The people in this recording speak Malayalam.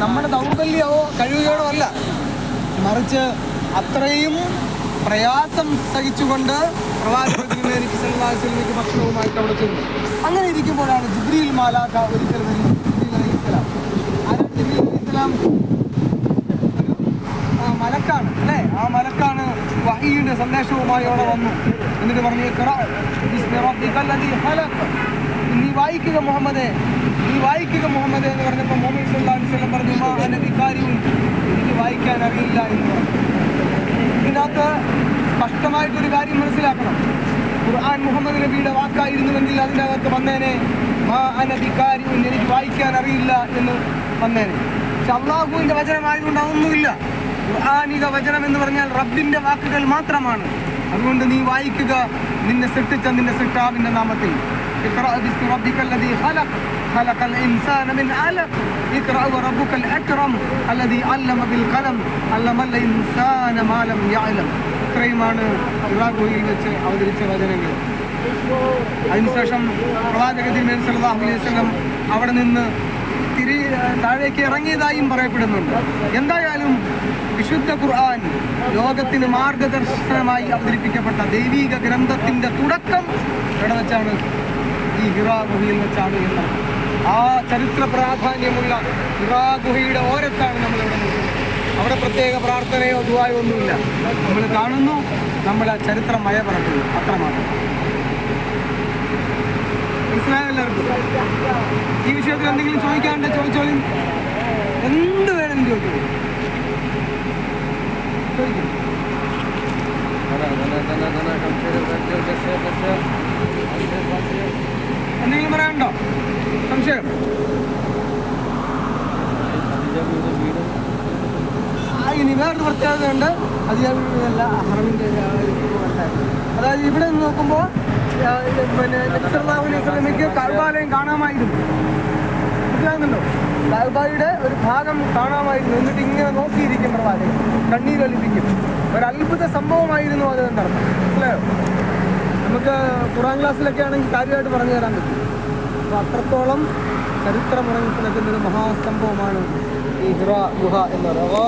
നമ്മുടെ ദൗർബല്യമോ കഴിവുകളോ അല്ല, മറിച്ച് അത്രയും പ്രയാസം സഹിച്ചുകൊണ്ട് പ്രവാചകനിലേക്ക് സല്ലല്ലാഹു അലൈഹി വസല്ലമയ്ക്ക് ഭക്ഷണവുമായിട്ട് അവിടെ ചെന്നു. അങ്ങനെ ഇരിക്കുമ്പോഴാണ് ജിബ്രീൽ മാലാഖ ഒരിക്കൽ വരും. ജിബ്രീൽ അലൈഹിസ്സലാം ജിബ്രീൽ അലൈഹിസ്സലാം മലക്കാണ് അല്ലേ? ആ മലക്കാണ് വഹീയുടെ സന്ദേശവുമായി അവിടെ വന്നു. എന്നിട്ട് പറഞ്ഞു, നീ വായിക്കുക മുഹമ്മദേ, നീ വായിക്കുക മുഹമ്മദേ എന്ന് പറഞ്ഞപ്പോൾ മുഹമ്മദ് സല്ലല്ലാഹു അലൈഹി വസല്ലം പറഞ്ഞു, മാ അന ബിഖാരിഉൻ, എനിക്ക് വായിക്കാൻ അറിയില്ല എന്ന് പറഞ്ഞു. ഇതിനകത്ത് സ്പഷ്ടമായിട്ടൊരു കാര്യം മനസ്സിലാക്കണം. ഖുർആൻ മുഹമ്മദ് നബിയുടെ വാക്കായിരുന്നുവെങ്കിൽ അതിൻ്റെ അകത്ത് വന്നേനെ മാ അന ബിഖാരിഉൻ, എനിക്ക് വായിക്കാൻ അറിയില്ല എന്ന് വന്നേനെ. പക്ഷെ അള്ളാഹുവിൻ്റെ വചനമായതുകൊണ്ട് അതൊന്നുമില്ല. ഖുർആനിക വചനം എന്ന് പറഞ്ഞാൽ റബ്ബിൻ്റെ വാക്കുകൾ മാത്രമാണ്. അതുകൊണ്ട് നീ വായിക്കുക നിന്നെ സൃഷ്ടിച്ച നിന്റെ സൃഷ്ടാവിൻ്റെ നാമത്തിൽ. ഇഖ്റഅ ബിസ്മി റബ്ബിക്കൽ ലദീ ഖലഖ് ഖലഖൽ ഇൻസാന മിൻ അലഖ് ഇഖ്റഅ വറബ്ബുക്കൽ അക്റം അല്ലദീ അല്ലമ ബിൽ ഖലം അല്ലമൽ ഇൻസാന മാ ലം യഅലം. ഇത്രയുമാണ് ഖുർആനിൽ വെച്ച് അവതരിച്ച വചനങ്ങൾ. അതിനുശേഷം പ്രവാചക തിരുമേനി സല്ലല്ലാഹു അലൈഹി വസല്ലം അവിടെ നിന്ന് താഴേക്ക് ഇറങ്ങിയതായും പറയപ്പെടുന്നുണ്ട്. എന്തായാലും വിശുദ്ധ ഖുർആൻ ലോകത്തിന് മാർഗദർശനമായി അവതരിപ്പിക്കപ്പെട്ട ദൈവിക ഗ്രന്ഥത്തിൻ്റെ തുടക്കം എവിടെ വെച്ചാണ്? ഈ ഹിറാ ഗുഹയിൽ വെച്ചാണ് എന്ന്. ആ ചരിത്ര പ്രാധാന്യമുള്ള ഹിറാ ഗുഹയുടെ ഓരത്താണ് നമ്മളിവിടെ നിൽക്കുന്നത്. അവിടെ പ്രത്യേക പ്രാർത്ഥനയോ ദുആയോ ഒന്നുമില്ല. നമ്മൾ കാണുന്നു, നമ്മൾ ആ ചരിത്രം മയപറക്കുന്നു, അത്രമാത്രം. മനസ്സിലായോ എല്ലാവർക്കും? ഈ വിഷയത്തിൽ എന്തെങ്കിലും ചോദിക്കാണ്ട് ചോദിച്ചോളി, എന്ത് വേണമെങ്കിലും ചോദിക്കും. എന്തെങ്കിലും പറയാനുണ്ടോ? സംശയം? ഇനി വേറൊരു പ്രത്യേകതയുണ്ട്. അതിയല്ല ഹറമിൻ്റെ. അതായത് ഇവിടെ നിന്ന് നോക്കുമ്പോൾ പിന്നെ നബി സല്ലല്ലാഹു അലൈഹി വസല്ലമയ്ക്ക് കഅബാലയം കാണാമായിരുന്നു. മനസ്സിലാകുന്നുണ്ടോ? കഅബയുടെ ഒരു ഭാഗം കാണാമായിരുന്നു. എന്നിട്ട് ഇങ്ങനെ നോക്കിയിരിക്കും പ്രവാചകൻ, കണ്ണീരൊലിപ്പിക്കും. ഒരു അത്ഭുത സംഭവമായിരുന്നു അത് എന്നർത്ഥം. മനസ്സിലായോ? നമുക്ക് ഖുർആൻ ക്ലാസ്സിലൊക്കെ ആണെങ്കിൽ കാര്യമായിട്ട് പറഞ്ഞു തരാൻ പറ്റും. അപ്പോൾ അത്രത്തോളം ചരിത്രമുറങ്ങി കിടക്കുന്നൊരു മഹാസംഭവമാണ് ഈ ഹിറാ ഗുഹ എന്ന് പറയുന്നത്.